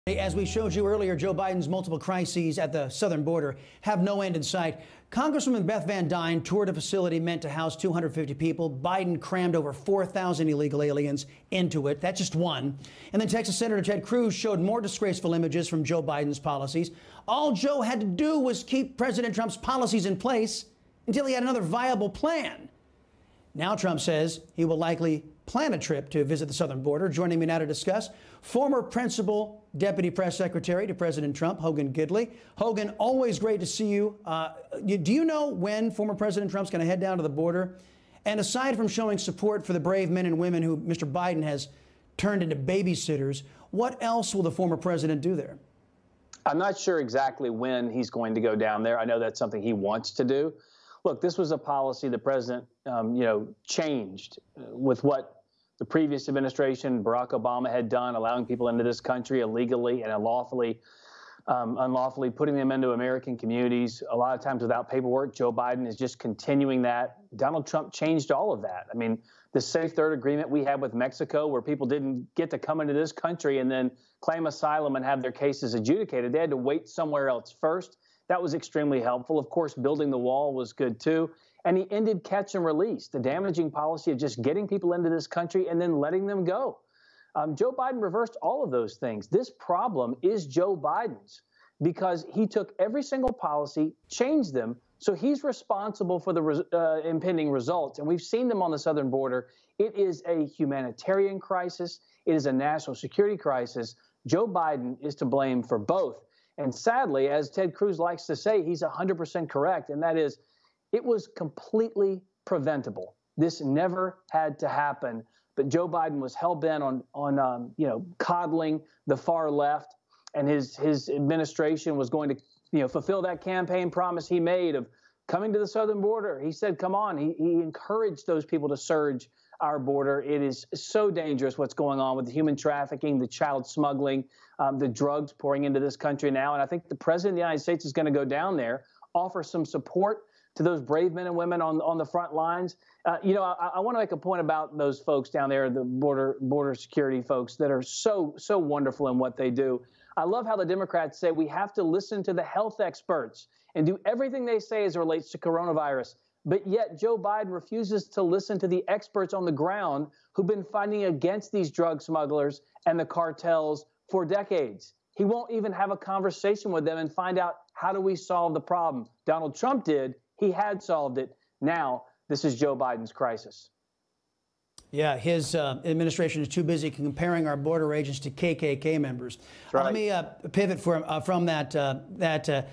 As we showed you earlier, Joe Biden's multiple crises at the southern border have no end in sight. Congresswoman Beth Van Duyne toured a facility meant to house 250 people. Biden crammed over 4,000 illegal aliens into it. That's just one. And then Texas Senator Ted Cruz showed more disgraceful images from Joe Biden's policies. All Joe had to do was keep President Trump's policies in place until he had another viable plan. Now Trump says he will likely plan a trip to visit the southern border. Joining me now to discuss, former principal deputy press secretary to President Trump, Hogan Gidley. Hogan, always great to see you. Do you know when former President Trump's going to head down to the border? And aside from showing support for the brave men and women who Mr. Biden has turned into babysitters, what else will the former president do there? I'm not sure exactly when he's going to go down there. I know that's something he wants to do. Look, this was a policy the president, changed with what the previous administration, Barack Obama, had done, allowing people into this country illegally and unlawfully, putting them into American communities, a lot of times without paperwork. Joe Biden is just continuing that. Donald Trump changed all of that. I mean, the Safe Third Agreement we had with Mexico, where people didn't get to come into this country and then claim asylum and have their cases adjudicated. They had to wait somewhere else first. That was extremely helpful. Of course, building the wall was good, too. And he ended catch and release, the damaging policy of just getting people into this country and then letting them go. Joe Biden reversed all of those things. This problem is Joe Biden's because he took every single policy, changed them, so he's responsible for the impending results. And we've seen them on the southern border. It is a humanitarian crisis. It is a national security crisis. Joe Biden is to blame for both. And sadly, as Ted Cruz likes to say, he's 100% correct, and that is, it was completely preventable. This never had to happen, but Joe Biden was hell-bent on coddling the far left, and his administration was going to, fulfill that campaign promise he made of coming to the southern border. He said, come on. He encouraged those people to surge our border. It is so dangerous what's going on with the human trafficking, the child smuggling, the drugs pouring into this country now. And I think the president of the United States is going to go down there, offer some support to those brave men and women on the front lines. I want to make a point about those folks down there, the border security folks that are so wonderful in what they do. I love how the Democrats say we have to listen to the health experts and do everything they say as it relates to coronavirus. But yet Joe Biden refuses to listen to the experts on the ground who've been fighting against these drug smugglers and the cartels for decades. He won't even have a conversation with them and find out, how do we solve the problem? Donald Trump did. He had solved it. Now, this is Joe Biden's crisis. Yeah, his administration is too busy comparing our border agents to KKK members. Right. Let me pivot from that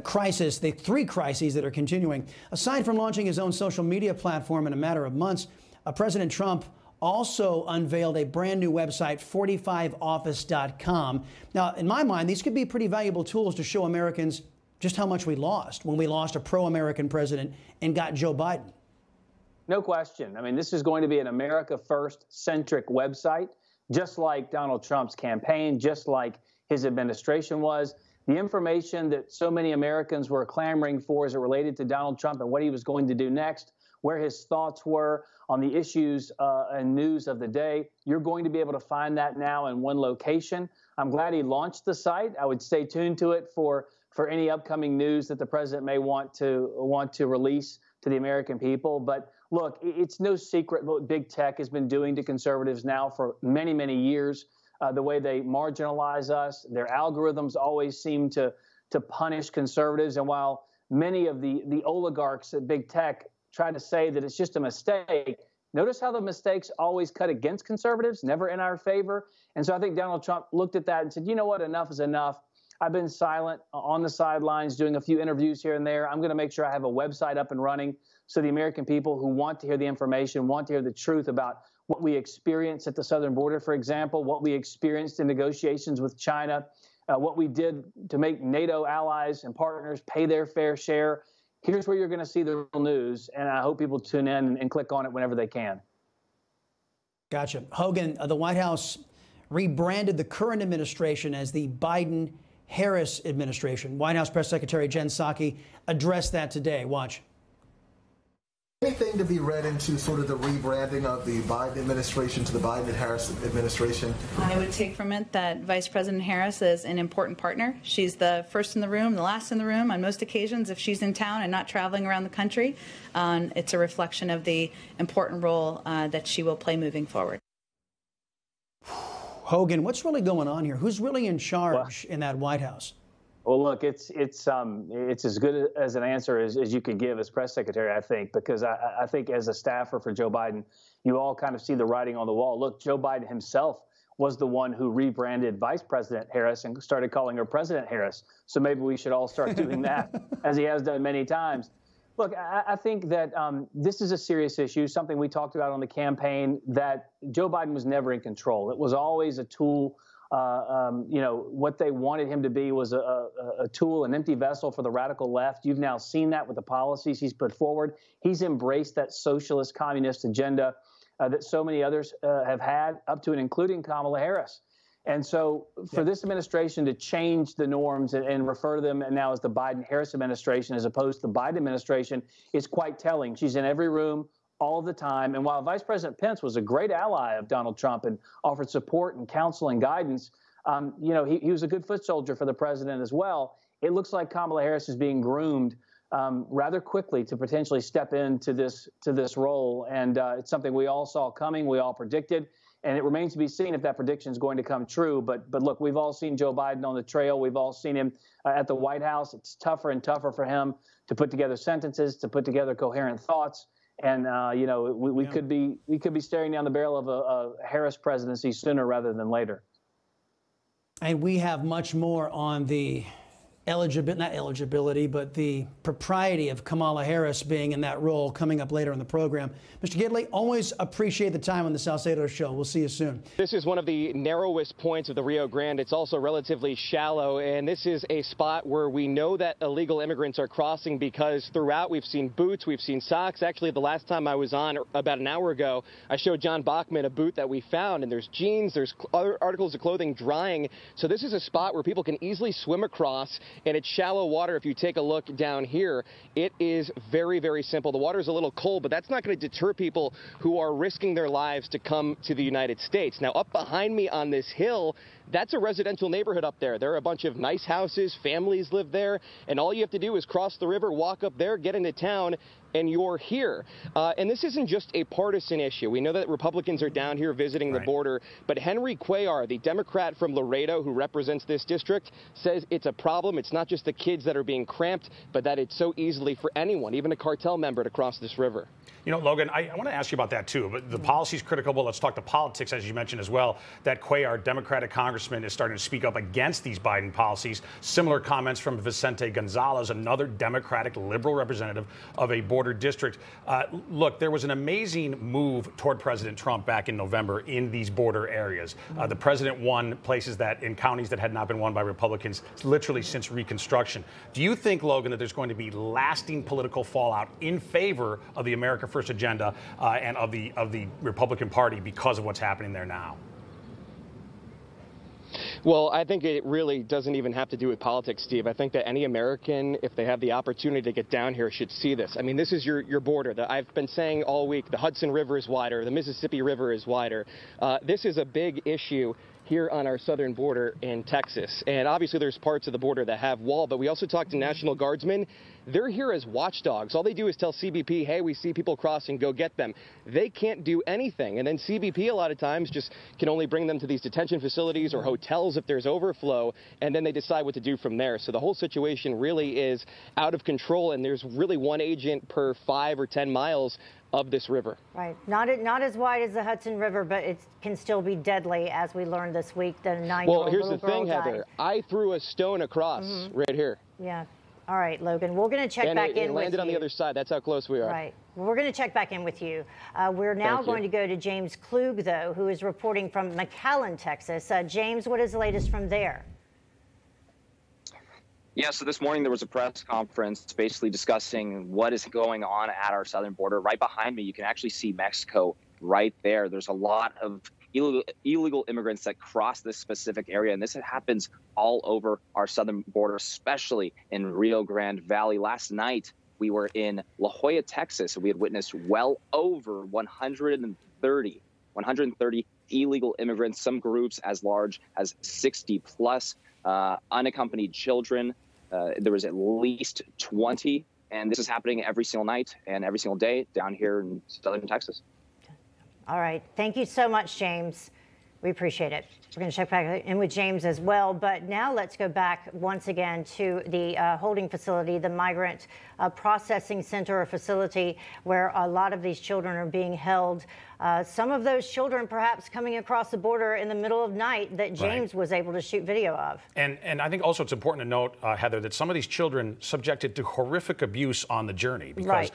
crisis, the three crises that are continuing. Aside from launching his own social media platform in a matter of months, President Trump also unveiled a brand new website, 45office.com. Now, in my mind, these could be pretty valuable tools to show Americans just how much we lost when we lost a pro-American president and got Joe Biden. No question. I mean, this is going to be an America First centric website, just like Donald Trump's campaign, just like his administration was. The information that so many Americans were clamoring for as it related to Donald Trump and what he was going to do next, where his thoughts were on the issues and news of the day. You're going to be able to find that now in one location. I'm glad he launched the site. I would stay tuned to it for any upcoming news that the president may want to release to the American people. But look, it's no secret what big tech has been doing to conservatives now for many, many years. The way they marginalize us, their algorithms always seem to punish conservatives. And while many of the oligarchs at big tech try to say that it's just a mistake, notice how the mistakes always cut against conservatives, never in our favor. And so I think Donald Trump looked at that and said, you know what, enough is enough. I've been silent on the sidelines, doing a few interviews here and there. I'm going to make sure I have a website up and running so the American people who want to hear the information, want to hear the truth about what we experienced at the southern border, for example, what we experienced in negotiations with China, what we did to make NATO allies and partners pay their fair share. Here's where you're going to see the real news, and I hope people tune in and click on it whenever they can. Gotcha. Hogan, the White House rebranded the current administration as the Biden-Harris administration. White House Press Secretary Jen Psaki addressed that today. Watch. anything to be read into sort of the rebranding of the Biden administration to the Biden and Harris administration? I would take from it that Vice President Harris is an important partner. She's the first in the room, the last in the room on most occasions if she's in town and not traveling around the country. It's a reflection of the important role that she will play moving forward. Hogan, what's really going on here? Who's really in charge in that White House? Well, look, it's as good as an answer as you could give as press secretary, I think, because I think as a staffer for Joe Biden, you all kind of see the writing on the wall. Look, Joe Biden himself was the one who rebranded Vice President Harris and started calling her President Harris. So maybe we should all start doing that, as he has done many times. Look, I think that this is a serious issue, something we talked about on the campaign, that Joe Biden was never in control. It was always a tool. What they wanted him to be was a tool, an empty vessel for the radical left. You've now seen that with the policies he's put forward. He's embraced that socialist communist agenda that so many others have had, up to and including Kamala Harris. And so for this administration to change the norms and refer to them now as the Biden-Harris administration as opposed to the Biden administration is quite telling. She's in every room all the time. And while Vice President Pence was a great ally of Donald Trump and offered support and counsel and guidance, he was a good foot soldier for the president as well. It looks like Kamala Harris is being groomed rather quickly to potentially step into this role. And it's something we all saw coming, we all predicted. And it remains to be seen if that prediction is going to come true. But look, we've all seen Joe Biden on the trail. We've all seen him at the White House. It's tougher and tougher for him to put together sentences, to put together coherent thoughts. And we could be staring down the barrel of a Harris presidency sooner rather than later. And we have much more on the not eligibility, but the propriety of Kamala Harris being in that role coming up later in the program. Mr. Gidley, always appreciate the time on the Salcedo Show. We'll see you soon. This is one of the narrowest points of the Rio Grande. It's also relatively shallow, and this is a spot where we know that illegal immigrants are crossing because throughout we've seen boots, we've seen socks. Actually, the last time I was on about an hour ago, I showed John Bachman a boot that we found, and there's jeans, there's other articles of clothing drying. So this is a spot where people can easily swim across. And it's shallow water. If you take a look down here, it is very, very simple. The water is a little cold, but that's not going to deter people who are risking their lives to come to the United States. Now, up behind me on this hill, that's a residential neighborhood up there. There are a bunch of nice houses, families live there, and all you have to do is cross the river, walk up there, get into town, and you're here. And this isn't just a partisan issue. We know that Republicans are down here visiting the border, but Henry Cuellar, the Democrat from Laredo who represents this district, says it's a problem. It's not just the kids that are being cramped, but that it's so easily for anyone, even a cartel member, to cross this river. You know, Logan, I want to ask you about that, too. But the policy's critical. Well, let's talk to politics, as you mentioned as well. That Cuellar, Democratic congressman, is starting to speak up against these Biden policies. Similar comments from Vicente Gonzalez, another Democratic liberal representative of a border district. Look, there was an amazing move toward President Trump back in November in these border areas. The president won places that in counties that had not been won by Republicans literally since Reconstruction. Do you think, Logan, that there's going to be lasting political fallout in favor of the America First agenda and of the Republican Party because of what's happening there now? Well, I think it really doesn't even have to do with politics, Steve. I think that any American, if they have the opportunity to get down here, should see this. I mean, this is your border. I've been saying all week, the Hudson River is wider, the Mississippi River is wider. This is a big issue here on our southern border in Texas. And obviously there's parts of the border that have wall, but we also talked to National Guardsmen. They're here as watchdogs. All they do is tell CBP, hey, we see people crossing, go get them. They can't do anything. And then CBP a lot of times just can only bring them to these detention facilities or hotels if there's overflow, and then they decide what to do from there. So the whole situation really is out of control, and there's really one agent per 5 or 10 miles of this river. Right. Not as wide as the Hudson River, but it can still be deadly, as we learned this week. The 9-year-old here's little the thing, girl died. Heather. I threw a stone across right here. Yeah. All right, Logan. We're going to check back in with you. And it landed on the other side. That's how close we are. Right. Well, we're going to check back in with you. We're now going to go to James Klug, though, who is reporting from McAllen, Texas. James, what is the latest from there? Yeah, so this morning there was a press conference basically discussing what is going on at our southern border. Right behind me, you can actually see Mexico right there. There's a lot of illegal immigrants that cross this specific area, and this happens all over our southern border, especially in Rio Grande Valley. Last night, we were in La Jolla, Texas, and we had witnessed well over 130 illegal immigrants, some groups as large as 60 plus unaccompanied children. There was at least 20, and this is happening every single night and every single day down here in southern Texas. All right. Thank you so much, James. We appreciate it. We're going to check back in with James as well. But now let's go back once again to the holding facility, the migrant processing center or facility where a lot of these children are being held. Some of those children perhaps coming across the border in the middle of night that James was able to shoot video of. And I think also it's important to note, Heather, that some of these children subjected to horrific abuse on the journey because,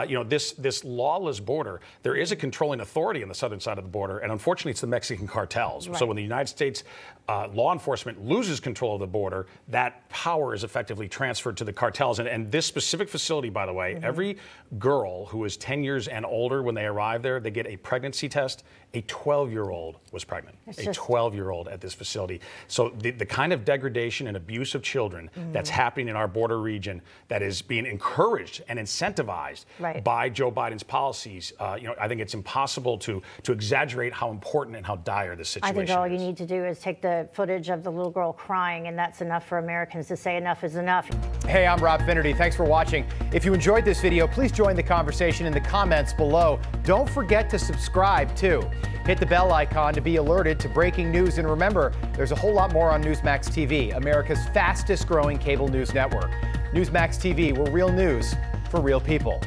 you know, this lawless border, there is a controlling authority on the southern side of the border, and unfortunately it's the Mexican cartels. So when the United States law enforcement loses control of the border, that power is effectively transferred to the cartels. And this specific facility, by the way, every girl who is 10 years and older when they arrive there, they get a pregnancy test. A 12-year-old was pregnant. A 12-year-old at this facility. So the kind of degradation and abuse of children that's happening in our border region, that is being encouraged and incentivized by Joe Biden's policies, you know, I think it's impossible to exaggerate how important and how dire this situation is. I think all you need to do is take the footage of the little girl crying, and that's enough for Americans to say enough is enough. Hey, I'm Rob Finnerty. Thanks for watching. If you enjoyed this video, please join the conversation in the comments below. Don't forget to subscribe, too. Hit the bell icon to be alerted to breaking news. And remember, there's a whole lot more on Newsmax TV, America's fastest growing cable news network. Newsmax TV, where real news for real people.